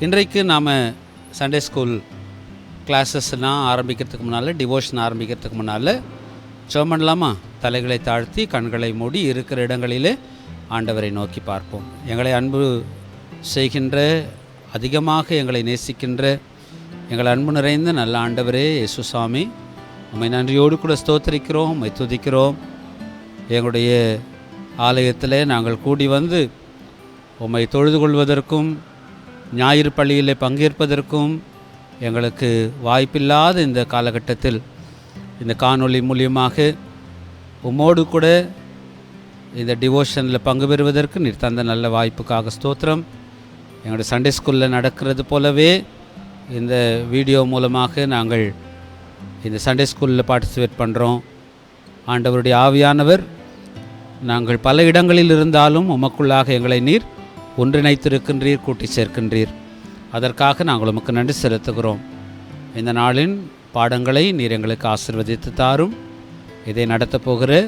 இன்றைக்கு நாம் Sunday school கிளாஸஸ்லாம் ஆரம்பிக்கிறதுக்கு முன்னால், டிவோஷன் ஆரம்பிக்கிறதுக்கு முன்னால் ஜெபம் பண்ணலாமா? தலைகளை தாழ்த்தி கண்களை மூடி இருக்கிற இடங்களிலே ஆண்டவரை நோக்கி பார்ப்போம். எங்களை அன்பு செய்கின்ற, அதிகமாக எங்களை நேசிக்கின்ற எங்கள் அன்பு நிறைந்த நல்ல ஆண்டவரே இயேசுசாமி, உம்மை நன்றியோடு கூட ஸ்தோத்திரிக்கிறோம், உம்மை துதிக்கிறோம். எங்களுடைய ஆலயத்தில் நாங்கள் கூடி வந்து உம்மை தொழுது கொள்வதற்கும் ஞாயிறு பள்ளியிலே பங்கேற்பதற்கும் எங்களுக்கு வாய்ப்பில்லாத இந்த காலகட்டத்தில் இந்த காணொளி மூலியமாக உம்மோடு கூட இந்த டிவோஷனில் பங்கு பெறுவதற்கு நீர் தந்த நல்ல வாய்ப்புக்காக ஸ்தோத்திரம். எங்களுடைய சண்டே ஸ்கூலில் நடக்கிறது போலவே இந்த வீடியோ மூலமாக நாங்கள் இந்த சண்டே ஸ்கூலில் பார்ட்டிசிபேட் பண்ணுறோம். ஆண்டவருடைய ஆவியானவர் நாங்கள் பல இடங்களில் இருந்தாலும் உமக்குள்ளாக எங்களை நீர் ஒன்றிணைத்திருக்கின்றீர், கூட்டி சேர்க்கின்றீர். அதற்காக நாங்கள் உமக்கு நன்றி செலுத்துகிறோம். இந்த நாளின் பாடங்களை நீர் எங்களுக்கு ஆசீர்வதித்து தாரும். இதை நடத்தப் போகிற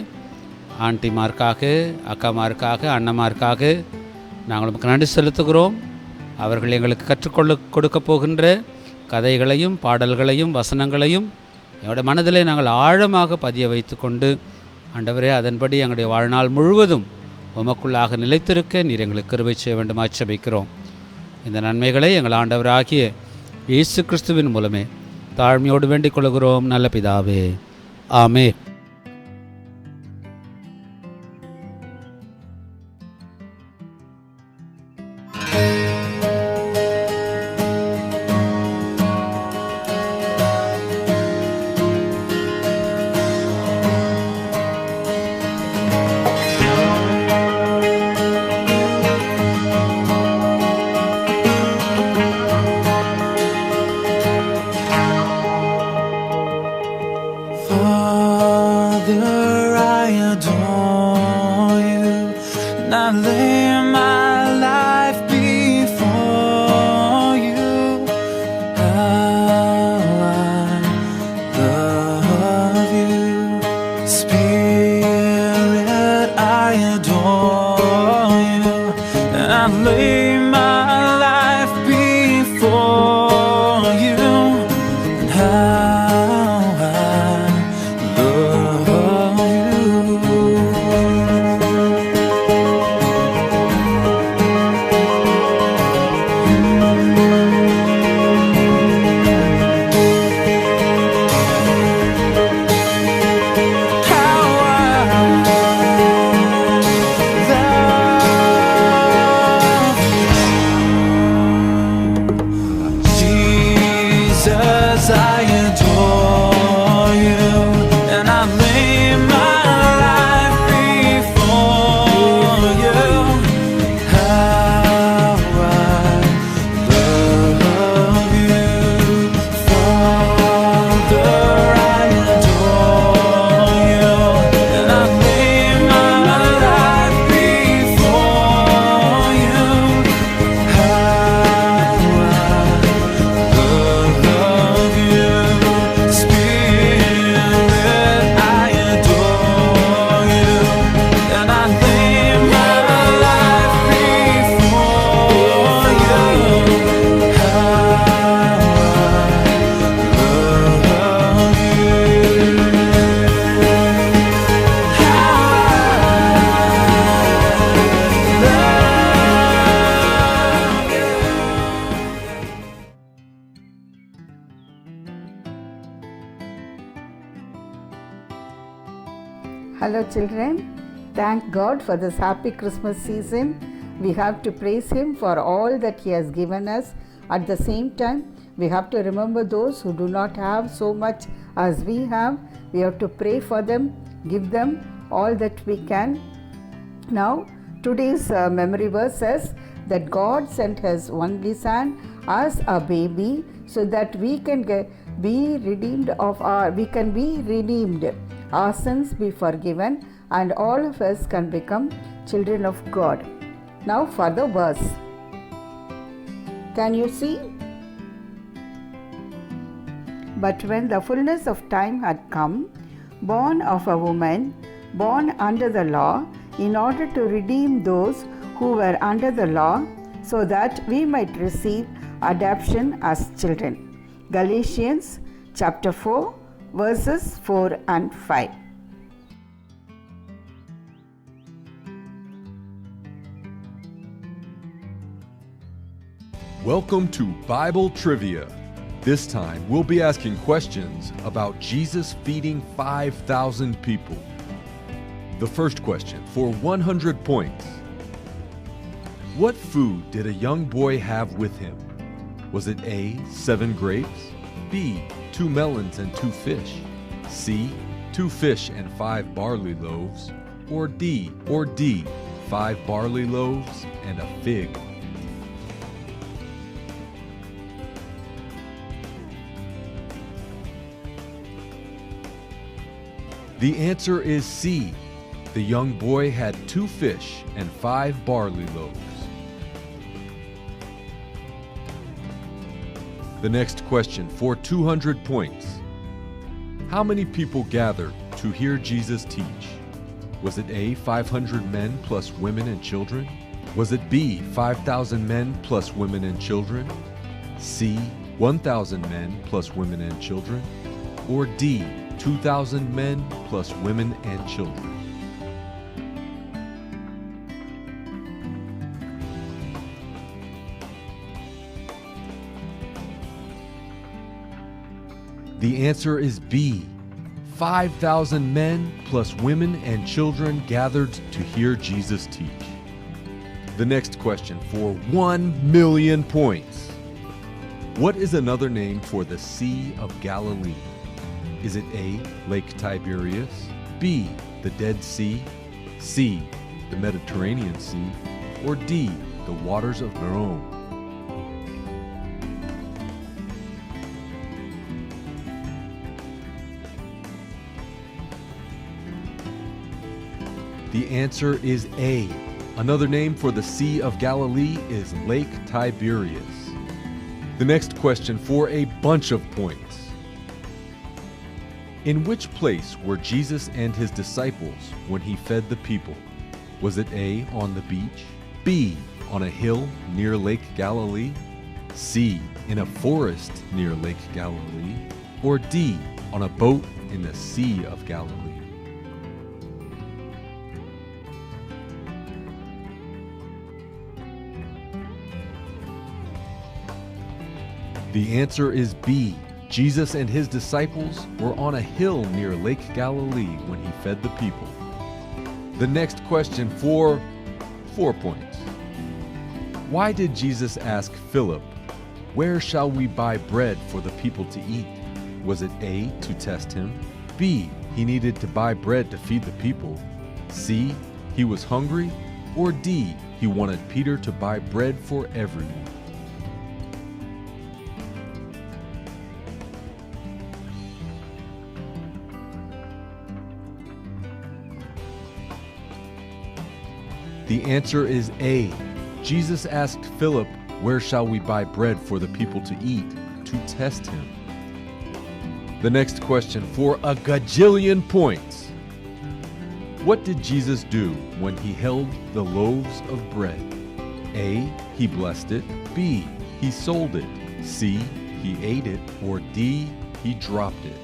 ஆண்டிமார்க்காக, அக்காமார்க்காக, அண்ணமார்க்காக நாங்கள் உமக்கு நன்றி செலுத்துகிறோம். அவர்கள் எங்களுக்கு கொடுக்க போகின்ற கதைகளையும் பாடல்களையும் வசனங்களையும் எங்களுடைய மனதிலே நாங்கள் ஆழமாக பதிய வைத்து கொண்டு, ஆண்டவரே, அதன்படி எங்களுடைய வாழ்நாள் முழுவதும் உமக்குள்ளாக நிலைத்திருக்க நீர் எங்களுக்கு கிருபை செய்ய வேண்டும் ஆட்சேபிக்கிறோம். இந்த நன்மைகளை எங்கள் ஆண்டவராகிய இயேசு கிறிஸ்துவின் மூலமே தாழ்மையோடு வேண்டிக் கொள்கிறோம் நல்ல பிதாவே, ஆமென். Hello children, thank God for this happy Christmas season. We have to praise Him for all that He has given us. At the same time, we have to remember those who do not have so much as we have. We have to pray for them, give them all that we can. Now, today's memory verse says that God sent His only Son as a baby so that we can be redeemed, our sins be forgiven, and all of us can become children of God. Now for the verse. Can you see? But when the fullness of time had come, born of a woman, born under the law, in order to redeem those who were under the law, so that we might receive adoption as children. Galatians chapter 4, verses 4 and 5. Welcome to Bible Trivia. This time we'll be asking questions about Jesus feeding 5,000 people. The first question for 100 points. What food did a young boy have with him? Was it A, 7 grapes, B, 2 melons and 2 fish, C, 2 fish and 5 barley loaves, or D, 5 barley loaves and a fig? The answer is C. The young boy had 2 fish and 5 barley loaves. The next question for 200 points. How many people gathered to hear Jesus teach? Was it A, 500 men plus women and children? Was it B, 5,000 men plus women and children? C, 1,000 men plus women and children? Or D, 2,000 men plus women and children? The answer is B. 5,000 men plus women and children gathered to hear Jesus teach. The next question for 1 million points. What is another name for the Sea of Galilee? Is it A, Lake Tiberias, B, the Dead Sea, C, the Mediterranean Sea, or D, the waters of Merom? The answer is A. Another name for the Sea of Galilee is Lake Tiberias. The next question for a bunch of points. In which place were Jesus and his disciples when he fed the people? Was it A, on the beach, B, on a hill near Lake Galilee, C, in a forest near Lake Galilee, or D, on a boat in the Sea of Galilee? The answer is B. Jesus and his disciples were on a hill near Lake Galilee when he fed the people. The next question for 4 points. Why did Jesus ask Philip, "Where shall we buy bread for the people to eat?" Was it A, to test him, B, he needed to buy bread to feed the people, C, he was hungry, or D, he wanted Peter to buy bread for everyone? The answer is A. Jesus asked Philip, "Where shall we buy bread for the people to eat?" to test him. The next question for a gajillion points. What did Jesus do when he held the loaves of bread? A, he blessed it, B, he sold it, C, he ate it, or D, he dropped it?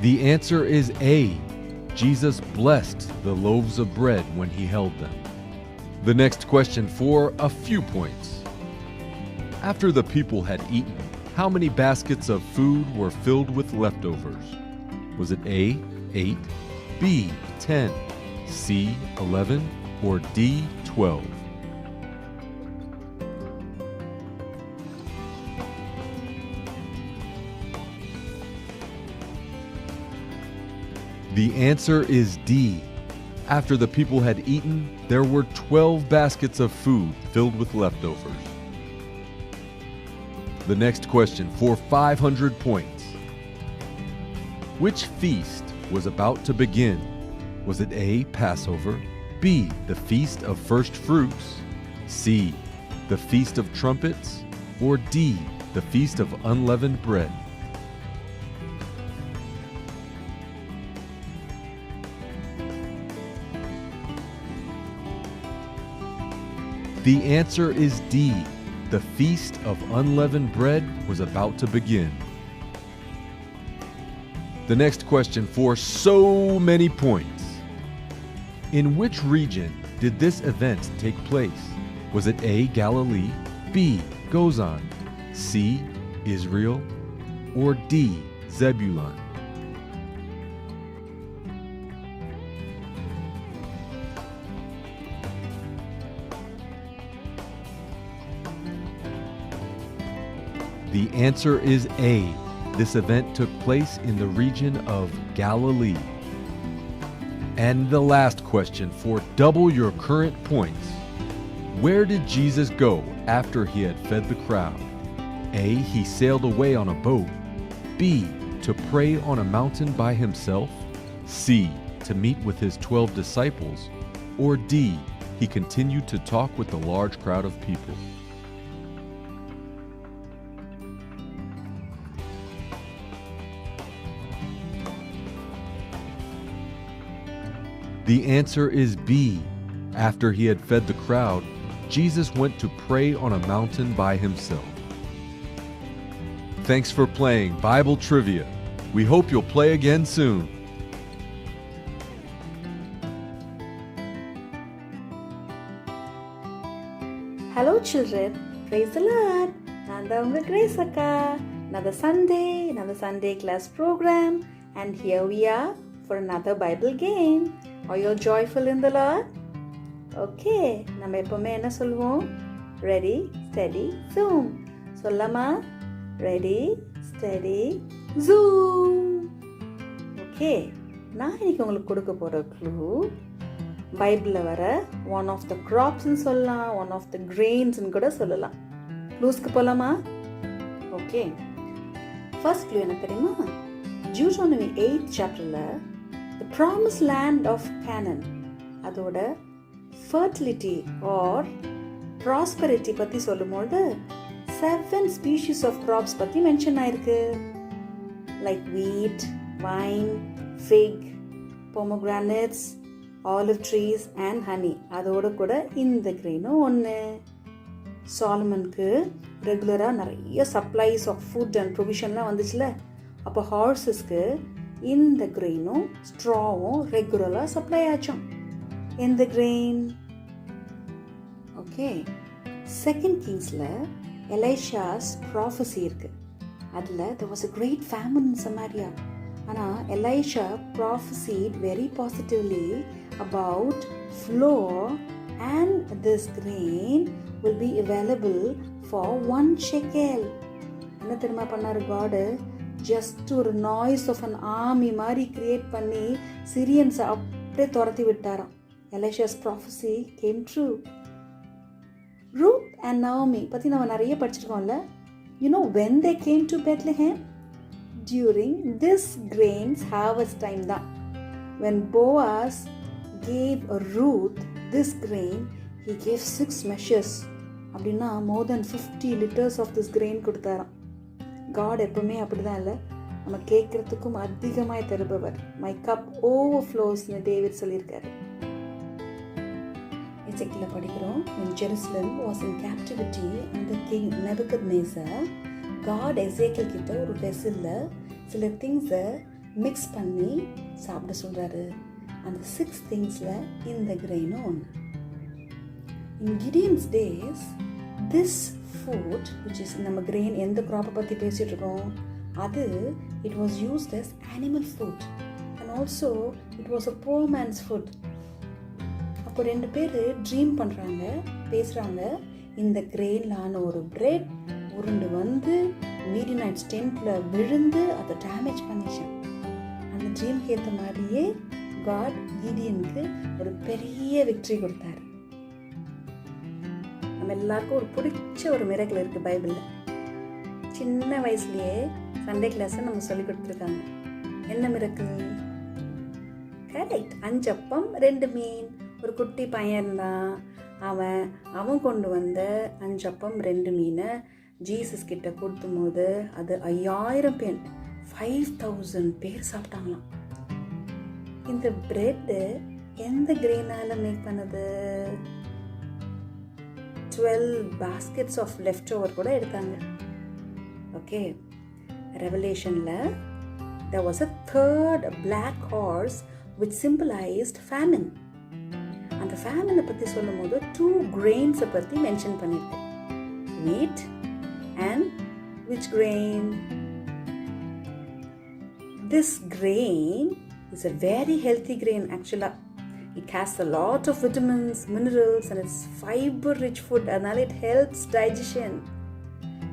The answer is A. Jesus blessed the loaves of bread when he held them. The next question for a few points. After the people had eaten, how many baskets of food were filled with leftovers? Was it A, 8, B, 10, C, 11, or D, 12? The answer is D. After the people had eaten, there were 12 baskets of food filled with leftovers. The next question for 500 points. Which feast was about to begin? Was it A, Passover, B, the Feast of First Fruits, C, the Feast of Trumpets, or D, the Feast of Unleavened Bread? The answer is D. The Feast of Unleavened Bread was about to begin. The next question for so many points. In which region did this event take place? Was it A, Galilee, B, Gozan, C, Israel, or D, Zebulun? The answer is A. This event took place in the region of Galilee. And the last question for double your current points. Where did Jesus go after he had fed the crowd? A. He sailed away on a boat. B. To pray on a mountain by himself. C. To meet with his 12 disciples. Or D. He continued to talk with a large crowd of people. The answer is B. After he had fed the crowd, Jesus went to pray on a mountain by himself. Thanks for playing Bible Trivia. We hope you'll play again soon. Hello children, praise the Lord. நான் தான் உங்க grace அக்கா. Another Sunday class program, and here we are for another Bible game. Are you all joyful in the Lord? Okay, நம்ம எப்பவுமே என்ன சொல்லுவோம்? Ready, steady, zoom. சொல்லமா? Ready, steady, zoom. Okay, நான் இன்னைக்கு உங்களுக்கு கொடுக்க போற clue பைபிளில் வர ஒன் ஆஃப் த கிராப்ஸ்ன்னு சொல்லலாம், ஒன் ஆஃப் த கிரெயின்ஸ்ன்னு கூட சொல்லலாம். க்ளூஸ்க்கு போகலாமா? ஓகே, ஃபர்ஸ்ட் க்ளூ என்ன தெரியுமா? Deuteronomy 8th chapterல the promised land of Canaan அதோட fertility or prosperity பற்றி சொல்லும்போது 7 species of crops பற்றி மென்ஷன் ஆயிருக்கு. Like wheat, wine, fig, pomegranates, olive trees and honey. அதோட கூட இந்த கிரெயினும் ஒன்று. சாலமனுக்கு ரெகுலராக நிறைய சப்ளைஸ் ஆஃப் ஃபுட் அண்ட் ப்ரொவிஷன்லாம் வந்துச்சுல, அப்போ ஹார்ஸஸ்க்கு இந்த கிரெயினும் ஸ்ட்ராவும் ரெகுலராக சப்ளை ஆச்சோம். எந்த கிரெயின்? ஓகே, செகண்ட் கிங்ஸில் எலைஷாஸ் ப்ராஃபஸி இருக்குது. அதில் there was a great famine in Samaria. ஆனால் எலைஷா prophesied very positively about flour and this grain will be available for 1 shekel. என்ன தெரியுமா பண்ணாரு காடு? ஜஸ்ட் ஒரு நாய்ஸ் ஆஃப் அன் ஆர்மி மாதிரி கிரியேட் பண்ணி சிரியன்ஸை அப்படியே துரத்தி விட்டாராம். Elisha's prophecy came true. Ruth and Naomi பற்றி நம்ம நிறைய படிச்சிருக்கோம்ல. You know when they came to Bethlehem? During this grain's harvest time தான். When Boaz gave Ruth this grain, he gave 6 measures. அப்படின்னா more than 50 liters of this grain கொடுத்தாராம். God எப்பவுமே அப்படிதான் இல்லை, நம்ம கேட்கறதுக்கும் அதிகமாய் தருபவர். My cup overflowsன்னு டேவிட் சொல்லியிருக்காரு. எசேக்கியேல் படிக்கிறோம், when Jerusalem was in captivity under King Nebuchadnezzar, God எசேக்கியேல் கிட்ட ஒரு வெசலில் சில திங்ஸை மிக்ஸ் பண்ணி சாப்பிட சொல்கிறாரு. அந்த 6 திங்ஸில் இந்த கிரெயினும் ஒன்று. In Gideon's days, this food, which is நம்ம கிரெயின் எந்த க்ராப்பை பற்றி பேசிகிட்டு இருக்கோம், அது it was used as animal food and also it was a poor man's food. அப்போ 2 பேர் ட்ரீம் பண்ணுறாங்க, பேசுகிறாங்க. இந்த கிரெயின்லான ஒரு பிரெட் உருண்டு வந்து மீடிநைட்ஸ் டென்ட்டில் விழுந்து அதை டேமேஜ் பண்ணிச்சேன். அந்த ட்ரீம்க்கு ஏற்ற மாதிரியே காட் கிடியனுக்கு ஒரு பெரிய விக்ட்ரி கொடுத்தாரு. நம்ம எல்லாருக்கும் ஒரு பிடிச்ச ஒரு மிரக்கிள் இருக்குது பைபிளில். சின்ன வயசுலேயே சண்டே கிளாஸை நம்ம சொல்லி கொடுத்துருக்காங்க. என்ன மிரக்கிள்? கரெக்ட், 5 அப்பம் 2 மீன். ஒரு குட்டி பையன் இருந்தான், அவன் கொண்டு வந்த 5 அப்பம் 2 மீனை ஜீசஸ் கிட்ட கொடுத்தும் போது அது 5000 பேர் 5000 பேர் சாப்பிட்டாங்களாம். இந்த பிரெட் எந்த கிரெயினால மேக் பண்ணது? 12 baskets of leftover கூட எடுத்தாங்க. ஓகே, ரெவலேஷன்ல there was a third black horse which symbolized famine. அந்த famine பத்தி சொல்லும்போது 2 grains பத்தி மென்ஷன் பண்ணிருக்கு. wheat and which grain? This grain is a very healthy grain actually. It has a lot of vitamins, minerals, and it's fiber-rich food, and it helps digestion.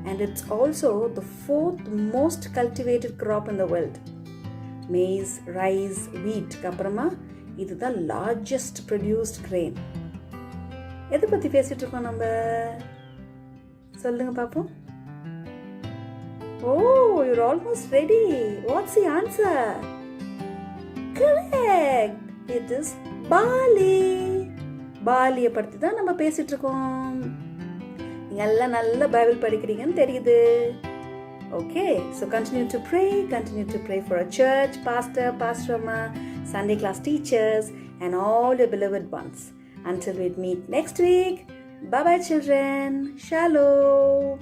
And it's also the 4th most cultivated crop in the world. Maize, rice, wheat. Kaprama, இது தான் largest produced grain. எதை பற்றி பேசிட்டு இருக்கோம் நம்ம? சொல்லுங்க பாப்போம். Oh, you're almost ready. What's the answer? Correct. It is Bali. பாலியை பற்றி தான் நம்ம பேசிட்டு இருக்கோம். நீங்க எல்லாம் நல்ல பைபிள் படிக்கிறீங்கன்னு தெரியுது. Okay, so continue to pray for a church, pastor, pastor amma, Sunday class teachers, and all the beloved ones. Until we meet next week, bye bye children. Shalom.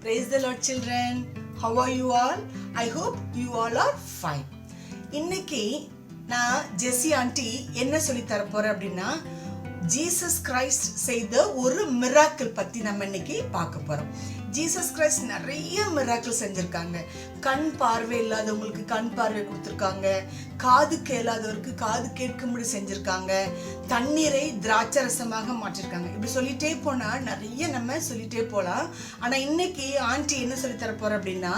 Praise the Lord children. How are you all? I hope you all are fine. இன்னைக்கு நான் ஜெசி aunty என்ன சொல்லி தர போறேன் அப்படின்னா, Jesus Christ செய்த ஒரு miracle பத்தி நம்ம இன்னைக்கு பார்க்க போறோம். ஜீசஸ் கிரைஸ்ட் நிறைய மிராக்கிள் செஞ்சிருக்காங்க. கண் பார்வை இல்லாதவங்களுக்கு கண் பார்வை கொடுத்துருக்காங்க, காது கேளாதவருக்கு காது கேட்கும்படி செஞ்சிருக்காங்க, தண்ணீரை திராட்சரசமாக மாற்றிருக்காங்க. இப்படி சொல்லிட்டே போனா நிறைய நம்ம சொல்லிட்டே போலாம். ஆனா இன்னைக்கு ஆண்டி என்ன சொல்லி தர போற அப்படின்னா,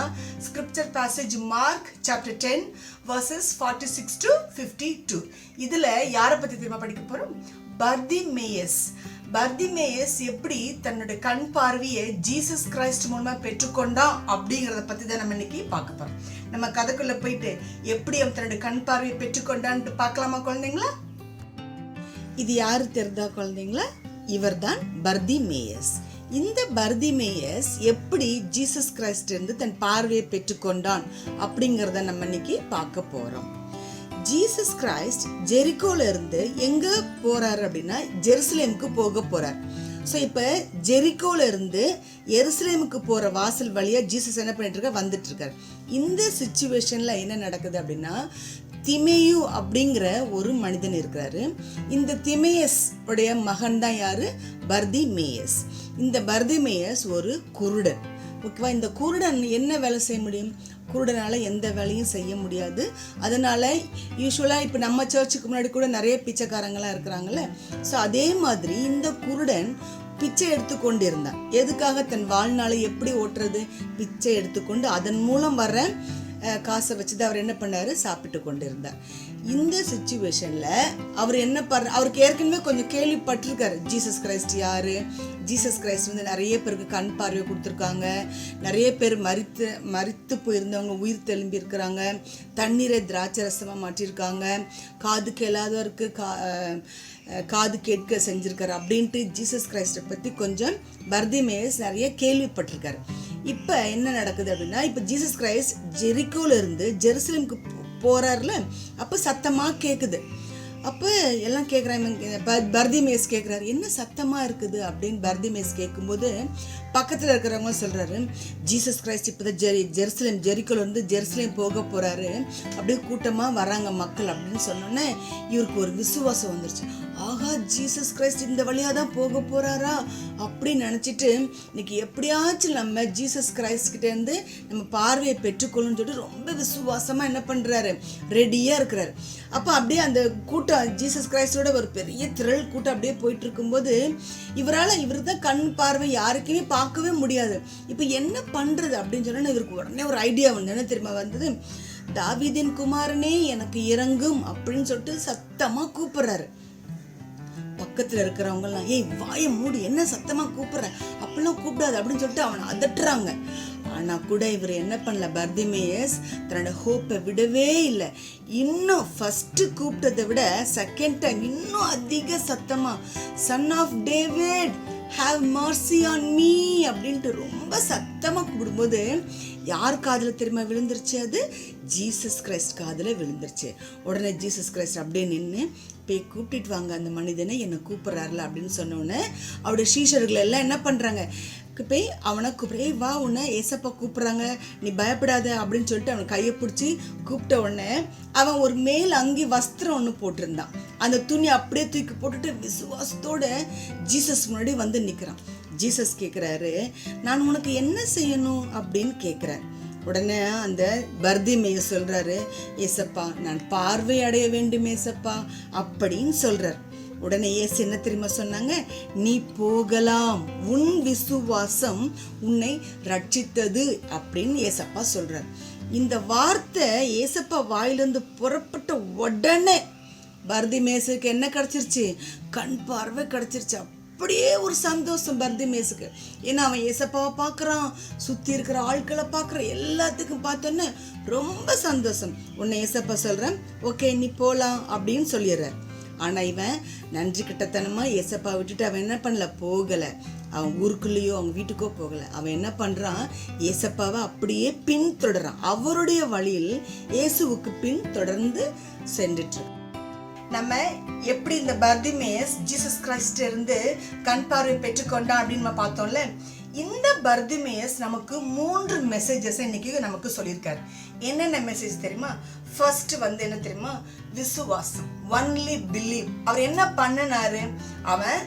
scripture passage mark chapter 10 verses 46 to 52. இதுல யாரை பத்தி தெரியுமா படிக்க போறோம்? பர்திமேயஸ் எப்படி தன்னுடைய கண் பார்வையை ஜீசஸ் கிரைஸ்ட் மூலமா பெற்றுக்கொண்டான் அப்படிங்கறத பத்தி தான் நம்ம இன்னைக்கு பார்க்க போறோம். நம்ம கதைக்குள்ள போயிட்டு எப்படி அவன் தன்னுடைய கண் பார்வையை பெற்றுக்கொண்டான்னு பார்க்கலாமா குழந்தைங்களா? இது யாரு தெரிந்தா குழந்தைங்களா? இவர்தான் பர்திமேயஸ். இந்த பர்திமேயஸ் எப்படி ஜீசஸ் கிரைஸ்ட் இருந்து தன் பார்வையை பெற்றுக்கொண்டான் அப்படிங்கறத நம்ம இன்னைக்கு பார்க்க போறோம். ஜீசஸ் கிரைஸ்ட் ஜெரிகோல இருந்து எங்க போறாரு அப்படின்னா ஜெருசலேமுக்கு போக போறார். ஸோ இப்போ ஜெரிகோல இருந்து எருசலேமுக்கு போற வாசல் வழியா ஜீசஸ் என்ன பண்ணிட்டு இருக்காரு? வந்துட்டு இருக்காரு. இந்த சிச்சுவேஷன்ல என்ன நடக்குது அப்படின்னா, திமேயு அப்படிங்கிற ஒரு மனிதன் இருக்கிறாரு. இந்த திமேயஸ் உடைய மகன் தான் யாரு? பர்திமேயஸ். இந்த பர்திமேயஸ் ஒரு குருடன். ஓகேவா? இந்த குருடன் என்ன வேலை செய்ய முடியும்? குருடனால எந்த வேலையும் செய்ய முடியாது. அதனால யூஸ்வலா இப்போ நம்ம சர்ச்சுக்கு முன்னாடி கூட நிறைய பிச்சைக்காரங்களாம் இருக்கிறாங்கல்ல. ஸோ அதே மாதிரி இந்த குருடன் பிச்சை எடுத்துக்கொண்டு இருந்தான். எதுக்காக? தன் வாழ்நாளை எப்படி ஓட்டுறது? பிச்சை எடுத்துக்கொண்டு அதன் மூலம் வர்ற காசை வச்சுதான் அவர் என்ன பண்ணாரு? சாப்பிட்டு கொண்டு இருந்தார். இந்த சிச்சுவேஷன்ல அவர் என்ன அவருக்கு ஏற்கனவே கொஞ்சம் கேள்விப்பட்டிருக்காரு ஜீசஸ் கிரைஸ்ட் யாரு. ஜீசஸ் கிரைஸ்ட் வந்து நிறைய பேருக்கு கண் பார்வை கொடுத்துருக்காங்க, நிறைய பேர் மரித்து போயிருந்தவங்க உயிர் தெலும்பி இருக்கிறாங்க, தண்ணீரை திராட்சரசமா மாற்றிருக்காங்க, காது கேளாதவருக்கு காது கேட்க செஞ்சிருக்காரு அப்படின்ட்டு ஜீசஸ் கிரைஸ்டை பத்தி கொஞ்சம் பர்திமேயஸ் நிறைய கேள்விப்பட்டிருக்காரு. இப்ப என்ன நடக்குது அப்படின்னா, இப்ப ஜீசஸ் கிரைஸ்ட் ஜெரிகோல இருந்து ஜெருசலேமுக்கு போறாருல, அப்ப சத்தமா கேக்குது. அப்போ எல்லாம் கேட்குறாங்க. பர்திமேயஸ் கேட்குறாரு, என்ன சத்தமாக இருக்குது அப்படின்னு பர்திமேயஸ் கேட்கும்போது பக்கத்தில் இருக்கிறவங்க சொல்கிறாரு, ஜீசஸ் கிரைஸ்ட் இப்போ தான் ஜெருசலேம் வந்து ஜெருசலேம் போக போகிறாரு, அப்படியே கூட்டமாக வராங்க மக்கள் அப்படின்னு சொன்னோன்னே இவருக்கு ஒரு விசுவாசம் வந்துருச்சு. ஆகா, ஜீசஸ் கிரைஸ்ட் இந்த வழியாக தான் போக போகிறாரா அப்படின்னு நினச்சிட்டு இன்னைக்கு எப்படியாச்சும் நம்ம ஜீசஸ் கிரைஸ்ட் கிட்டேருந்து நம்ம பார்வையை பெற்றுக்கொள்ளுன்னு சொல்லிட்டு ரொம்ப விசுவாசமாக என்ன பண்ணுறாரு? ரெடியாக இருக்கிறாரு. அப்போ அப்படியே அந்த கூட்டம் ஜீசஸ் கிரைஸ்டோட ஒரு பெரிய திரள் கூட்டம் அப்படியே போயிட்டு இருக்கும்போது இவர் தான் கண் பார்வை யாருக்குமே பார்க்கவே முடியாது. இப்போ என்ன பண்றது அப்படின்னு சொன்னா இவருக்கு உடனே ஒரு ஐடியா வந்து என்ன தெரியுமா வந்தது? தாவீதின் குமாரனே எனக்கு இறங்கும் அப்படின்னு சொல்லிட்டு சத்தமா கூப்பிடுறாரு. பக்கத்துல இருக்கிறவங்க எல்லாம், ஏய் வாயை மூடி, என்ன சத்தமா கூப்பிடுற, அப்படிலாம் கூப்பிடாது அப்படின்னு சொல்லிட்டு அவனை அதட்டுறாங்க. ஆனா கூட இவர் என்ன பண்ணல, பர்திமேயஸ் தன்னோட ஹோப்பை விடவே இல்லை. இன்னும் ஃபர்ஸ்ட் கூப்பிட்டதை விட செகண்ட் டைம் இன்னும் அதிக சத்தமா, son of David have mercy on me அப்படின்ட்டு ரொம்ப சத்தமா கூப்பிடும்போது யார் காதில் திரும்ப விழுந்துருச்சு? அது ஜீசஸ் கிரைஸ்ட் காதில் விழுந்துருச்சு. உடனே ஜீசஸ் கிரைஸ்ட் அப்படியே நின்று போய் கூப்பிட்டுட்டு வாங்க அந்த மனிதனை, என்னை கூப்பிட்றாருல அப்படின்னு சொன்னோடனே அவருடைய சீஷர்கள் எல்லாம் என்ன பண்ணுறாங்க, போய் அவனை கூப்பிட்றே, வா உன்னை ஏசப்பா கூப்பிட்றாங்க, நீ பயப்படாத அப்படின்னு சொல்லிட்டு அவனை கையை பிடிச்சி கூப்பிட்ட உடனே அவன் ஒரு மேல் அங்கி வஸ்திரம் ஒன்று போட்டிருந்தான். அந்த துணி அப்படியே தூக்கி போட்டுட்டு விசுவாசத்தோட ஜீசஸ் முன்னாடி வந்து நிற்கிறான். ஜீசஸ் கேட்குறாரு, நான் உனக்கு என்ன செய்யணும் அப்படின்னு கேட்குறாரு. உடனே அந்த பர்திமேயு சொல்றாரு, ஏசப்பா நான் பார்வை அடைய வேண்டும் ஏசப்பா அப்படின்னு சொல்றார். உடனே இயேசு என்ன தெரியுமா சொன்னாங்க, நீ போகலாம், உன் விசுவாசம் உன்னை ரட்சித்தது அப்படின்னு ஏசப்பா சொல்றார். இந்த வார்த்தை ஏசப்பா வாயிலிருந்து புறப்பட்ட உடனே பர்திமேசுக்கு என்ன கிடைச்சிருச்சு? கண் பார்வை கிடைச்சிருச்சு. அப்படியே ஒரு சந்தோஷம் பர்திமேசுக்கு. ஏன்னா அவன் ஏசப்பாவை பார்க்குறான், சுற்றி இருக்கிற ஆட்களை பார்க்குறான், எல்லாத்துக்கும் பார்த்தோன்னு ரொம்ப சந்தோஷம். உன்னை ஏசப்பா சொல்கிறேன், ஓகே நீ போகலாம் அப்படின்னு சொல்லிடுறார். ஆனால் இவன் நன்றி கிட்டத்தனமாக ஏசப்பா விட்டுட்டு அவன் என்ன பண்ணல, போகலை. அவன் ஊருக்குள்ளேயோ அவங்க வீட்டுக்கோ போகலை. அவன் என்ன பண்ணுறான், ஏசப்பாவை அப்படியே பின்தொடரான். அவருடைய வழியில் இயேசுவுக்கு பின் தொடர்ந்து சென்றுட்டு. நம்ம எப்படி இந்த பர்திமேஸ் ஜீசஸ் கிரைஸ்ட் இருந்து கண் பார்வை பெற்றுக்கொண்டான் அப்படின்னு நம்ம பார்த்தோம்ல. இந்த பர்திமேஸ் நமக்கு 3 மெசேஜஸ் இன்னைக்கு நமக்கு சொல்லியிருக்காரு. என்னென்ன மெசேஜ் தெரியுமா? ஃபர்ஸ்ட் என்ன தெரியுமா? விசுவாசம், ஒன்லி பிலீவ். அவர் என்ன பண்ணினாரு? அவன்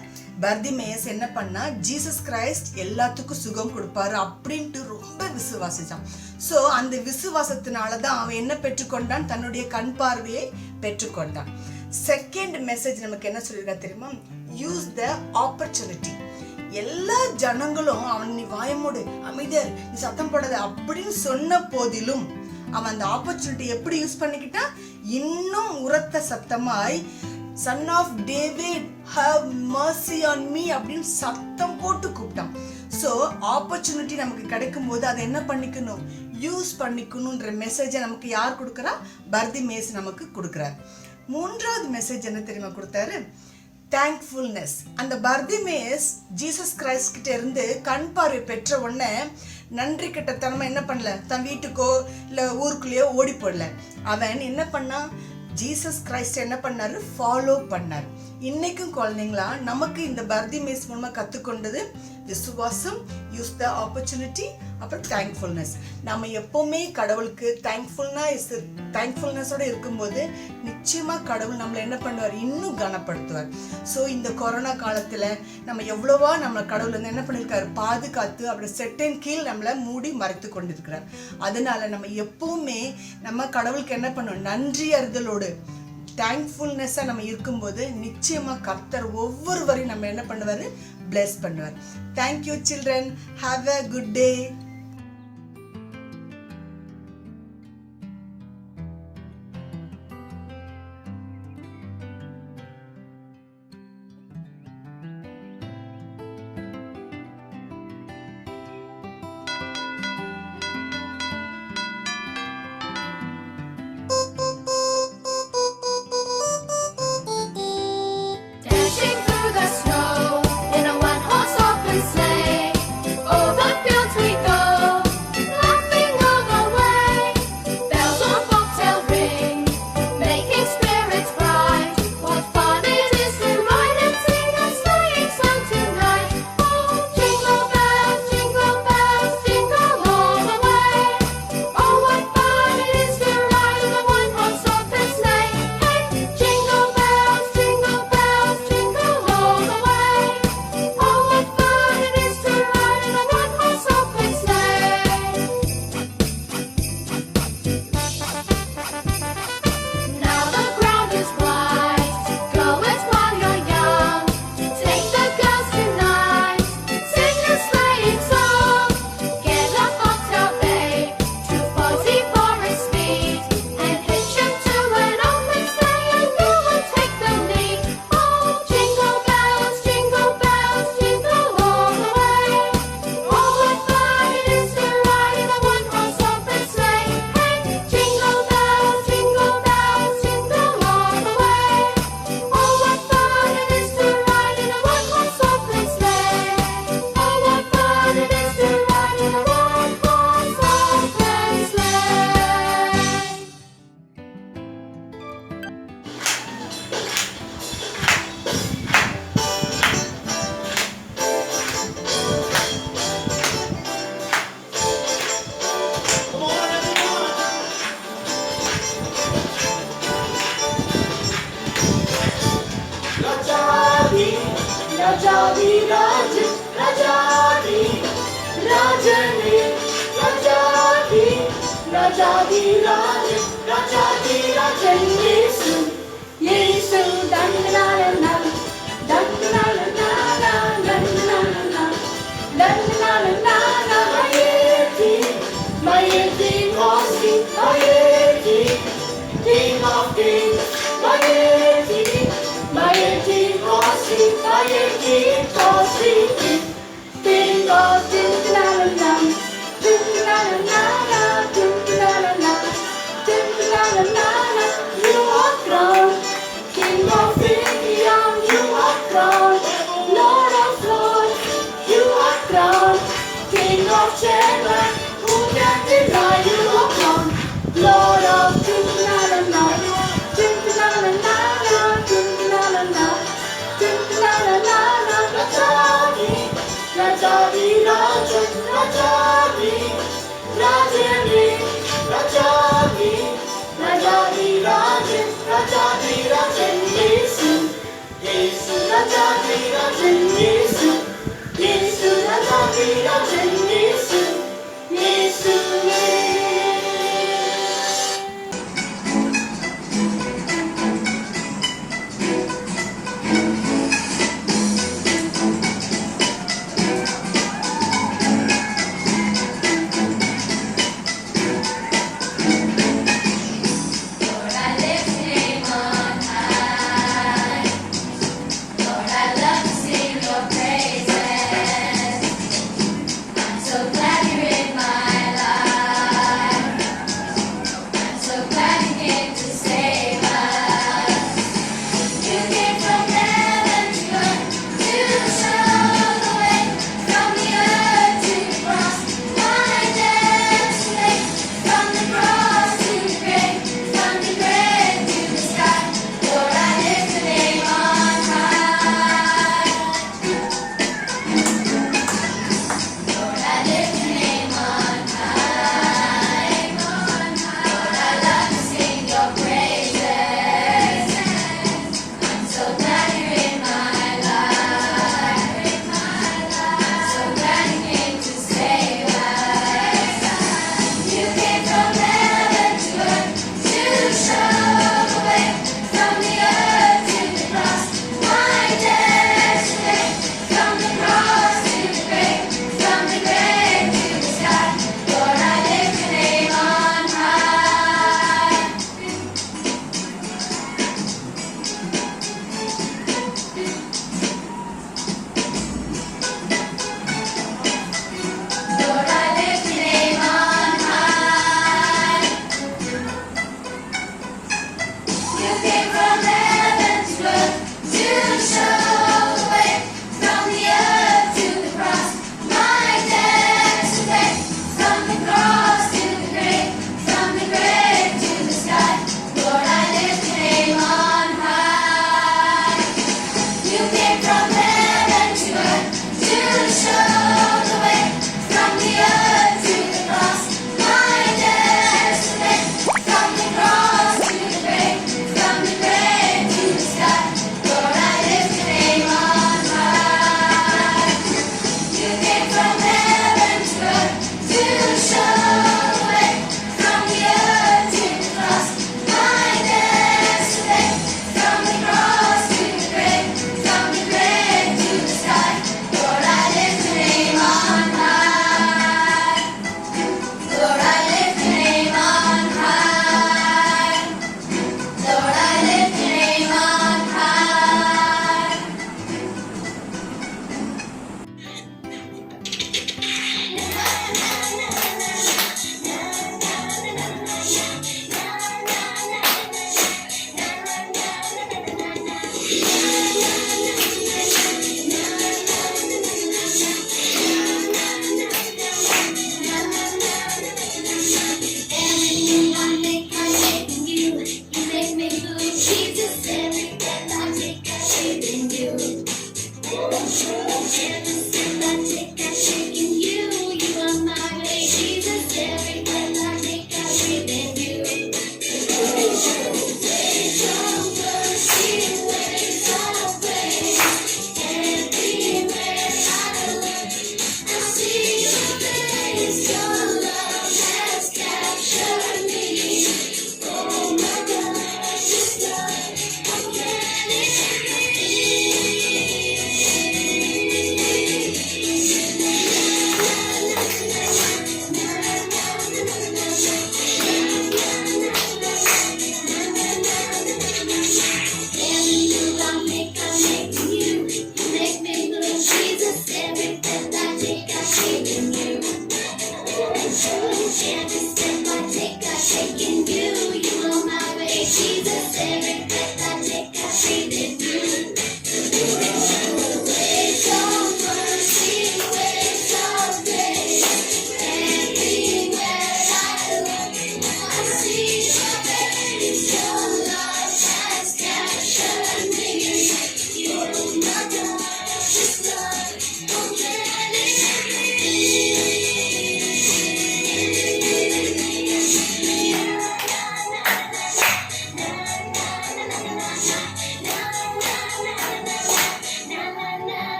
பர்திமேஸ் என்ன பண்ணா, ஜீசஸ் கிரைஸ்ட் எல்லாத்துக்கும் சுகம் கொடுப்பாரு அப்படின்ட்டு ரொம்ப விசுவாசிச்சான். ஸோ அந்த விசுவாசத்தினால தான் அவன் என்ன பெற்றுக்கொண்டான்? தன்னுடைய கண் பார்வையை பெற்றுக்கொண்டான். செகண்ட் மெசேஜ் நமக்கு என்ன சொல்லியிருக்கா தெரியுமா? Use the opportunity. எல்லா ஜனங்களும் அவன் நீ வாயமோடு அமைதியார், நீ சத்தம் போடாத அப்படின்னு சொன்ன போதிலும் அவன் அந்த ஆப்பர்ச்சுனிட்டி எப்படி யூஸ் பண்ணிக்கிட்டான்? இன்னும் உரத்த சத்தமாய் son of David have mercy on me அப்படின்னு சத்தம் போட்டு கூப்பிட்டான். ஸோ ஆப்பர்ச்சுனிட்டி நமக்கு கிடைக்கும் போது அதை என்ன பண்ணிக்கணும்? யூஸ் பண்ணிக்கணுன்ற மெசேஜை நமக்கு யார் கொடுக்குறா? பர்திமேஸ் நமக்கு கொடுக்குறார். 3வது மெசேஜ் என்ன தெரியுமா கொடுத்தாரு? தேங்க்ஃபுல்னஸ். அந்த பர்திமேஸ் ஜீசஸ் கிரைஸ்ட் கிட்ட இருந்து கண் பார்வை பெற்ற உடனே நன்றி கிட்டத்தனமா என்ன பண்ணல, தன் வீட்டுக்கோ இல்லை ஊருக்குள்ளேயோ ஓடி போடல. அவன் என்ன பண்ணா, ஜீசஸ் கிரைஸ்ட் என்ன பண்ணாரு? ஃபாலோ பண்ணார். இன்னைக்கும் குழந்தைங்களா நமக்கு இந்த பர்திமேஸ் மூலமா கற்றுக்கொண்டது விசுவாசம், யூஸ் த ஆப்பர்ச்சுனிட்டி, அப்புறம் தேங்க்ஃபுல்னஸ். நம்ம எப்போவுமே கடவுளுக்கு தேங்க்ஃபுல்னஸோட இருக்கும்போது நிச்சயமாக கடவுள் நம்மளை என்ன பண்ணுவார்? இன்னும் கனப்படுத்துவார். ஸோ இந்த கொரோனா காலத்தில் நம்ம எவ்வளவா நம்ம கடவுள் வந்து என்ன பண்ணியிருக்காரு? பாதுகாத்து அப்படி செட்டின் கீழ் நம்மளை மூடி மறைத்து கொண்டிருக்கிறார். அதனால நம்ம எப்பவுமே நம்ம கடவுளுக்கு என்ன பண்ணுவோம்? நன்றி அறிதலோடு தேங்க்ஃபுல்னஸாக நம்ம இருக்கும்போது நிச்சயமாக கர்த்தர் ஒவ்வொருவரையும் நம்ம என்ன பண்ணுவார்? பிளெஸ் பண்ணுவார். Thank you children. Have a good day. Dashing through the snow in a one-horse open sleigh, over fields we go. Rajadi Raj, Rajadi, Rajani, Rajadi, Rajadi Raj, Rajadi Rajan Yesu, Yesu, Dandanana, Dandanana, Dandanana, Dandanana, Mayeti, Mayeti, Kosi, Mayeti, King of Kings, Mayeti, Mayeti, Kosi, Mayeti, Kosi, King of Dandanana, Dandanana, Dandanana, Dandanana, you are crowned, King of India, you are crowned, Lord of Lords, you are crowned, King of China, who can deny you are crowned, Lord of Dandanana, Dandanana, Dandanana, Dandanana, Rajadi, Rajadi Raja, Rajadi, Rajani, Rajadi, Rajadi Raja, Rajadi Rajan Yesu, Yesu Rajadi Rajan Yesu, Yesu Rajadi Rajan Yesu, Yesu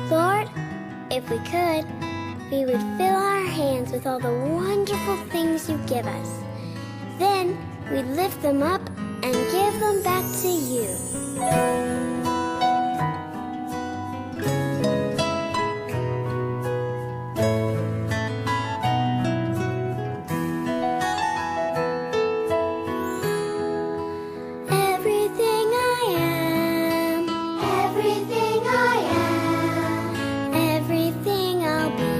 Lord, if we could, we would fill our hands with all the wonderful things you give us. Then we'd lift them up and give them back to you. Everything I am, everything I am, everything I'll be,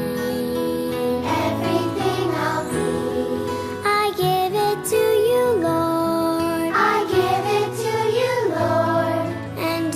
everything I'll be. I give it to you, Lord. I give it to you, Lord. And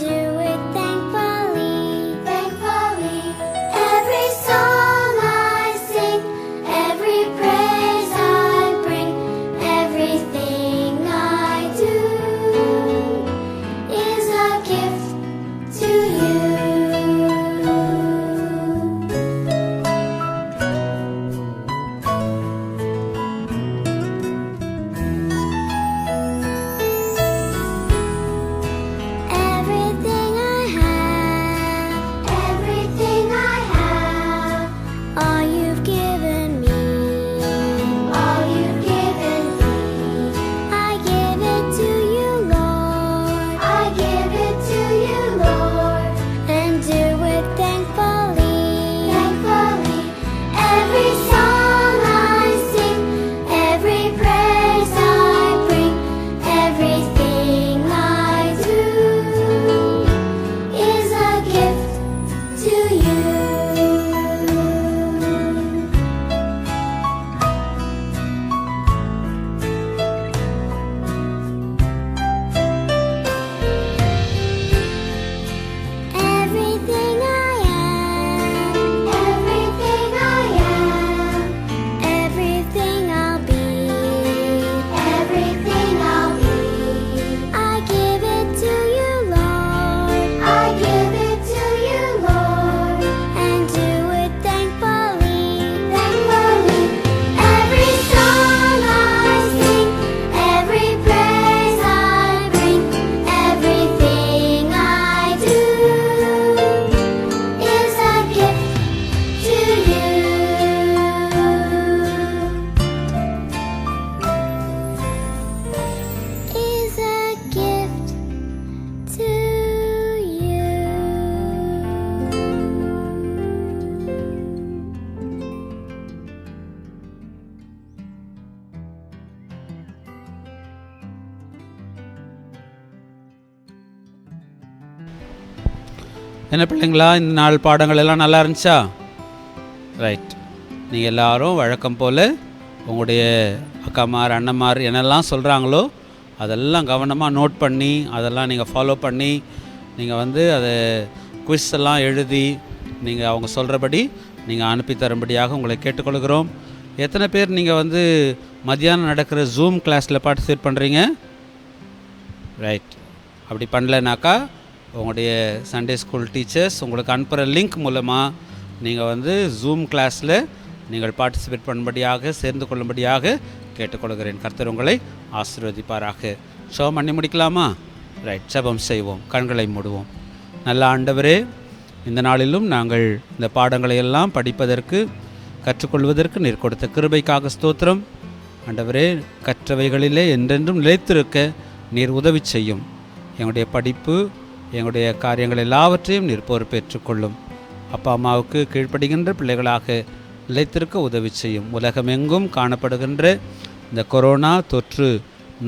என்ன பிள்ளைங்களா, இந்த நாள் பாடங்கள் எல்லாம் நல்லா இருந்துச்சா? Right. நீங்கள் எல்லாரும் வழக்கம் போல் உங்களுடைய அக்காமார் அண்ணன்மார் என்னெல்லாம் சொல்கிறாங்களோ அதெல்லாம் கவனமாக நோட் பண்ணி அதெல்லாம் நீங்கள் ஃபாலோ பண்ணி நீங்கள் அதை குவிஸ் எல்லாம் எழுதி நீங்கள் அவங்க சொல்கிறபடி நீங்கள் அனுப்பி தரும்படியாக உங்களை கேட்டுக்கொள்கிறோம். எத்தனை பேர் நீங்கள் மத்தியானம் நடக்கிற ஜூம் கிளாஸில் பார்ட்டிசிபேட் பண்ணுறீங்க? ரைட். அப்படி பண்ணலைனாக்கா உங்களுடைய சண்டே ஸ்கூல் டீச்சர்ஸ் உங்களுக்கு அனுப்புகிற லிங்க் மூலமாக நீங்கள் ஜூம் கிளாஸில் நீங்கள் பார்ட்டிசிபேட் பண்ணும்படியாக சேர்ந்து கொள்ளும்படியாக கேட்டுக்கொள்கிறேன். கர்த்தர் உங்களை ஆசீர்வதிப்பாராக. ஜெபம் பண்ணி முடிக்கலாமா? ரைட். ஜெபம் செய்வோம். கண்களை மூடுவோம். நல்ல ஆண்டவரே, இந்த நாளிலும் நாங்கள் இந்த பாடங்களை எல்லாம் படிப்பதற்கு கற்றுக்கொள்வதற்கு நீர் கொடுத்த கிருபைக்காக ஸ்தோத்திரம். ஆண்டவரே, கற்றவைகளிலே என்றென்றும் நிலைத்திருக்க நீர் உதவி செய்யும். எங்களுடைய படிப்பு, எங்களுடைய காரியங்கள் எல்லாவற்றையும் நீர் பொறுப்பேற்றுக்கொள்ளும். அப்பா அம்மாவுக்கு கீழ்ப்படுகின்ற பிள்ளைகளாக நிலைத்திருக்க உதவி செய்யும். உலகமெங்கும் காணப்படுகின்ற இந்த கொரோனா தொற்று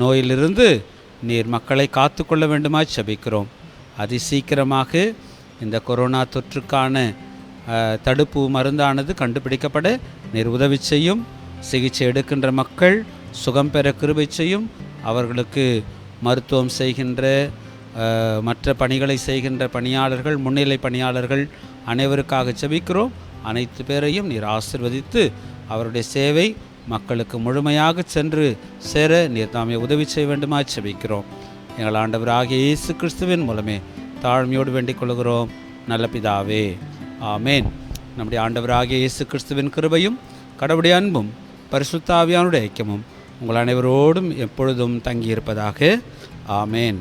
நோயிலிருந்து நீர் மக்களை காத்து கொள்ள வேண்டுமாய் ஜெபிக்கிறோம். அதிசீக்கிரமாக இந்த கொரோனா தொற்றுக்கான தடுப்பு மருந்தானது கண்டுபிடிக்கப்பட நீர் உதவி செய்யும். சிகிச்சை எடுக்கின்ற மக்கள் சுகம் பெற கிருபை செய்யும். அவர்களுக்கு மருத்துவம் செய்கின்ற மற்ற பணிகளை செய்கின்ற பணியாளர்கள், முன்னிலை பணியாளர்கள் அனைவருக்காக ஜெபிக்கிறோம். அனைத்து பேரையும் நீர் ஆசீர்வதித்து அவருடைய சேவை மக்களுக்கு முழுமையாக சென்று சேர நீர் தாமே உதவி செய்ய வேண்டுமா ஜெபிக்கிறோம். எங்கள் ஆண்டவராகிய இயேசு கிறிஸ்துவின் மூலமே தாழ்மையோடு வேண்டிக் கொள்கிறோம் நல்ல பிதாவே, ஆமேன். நம்முடைய ஆண்டவராகிய இயேசு கிறிஸ்துவின் கிருபையும் கடவுளுடைய அன்பும் பரிசுத்த ஆவியானுடைய ஐக்கியமும் உங்கள் அனைவரோடும் எப்பொழுதும் தங்கியிருப்பதாக. ஆமேன்.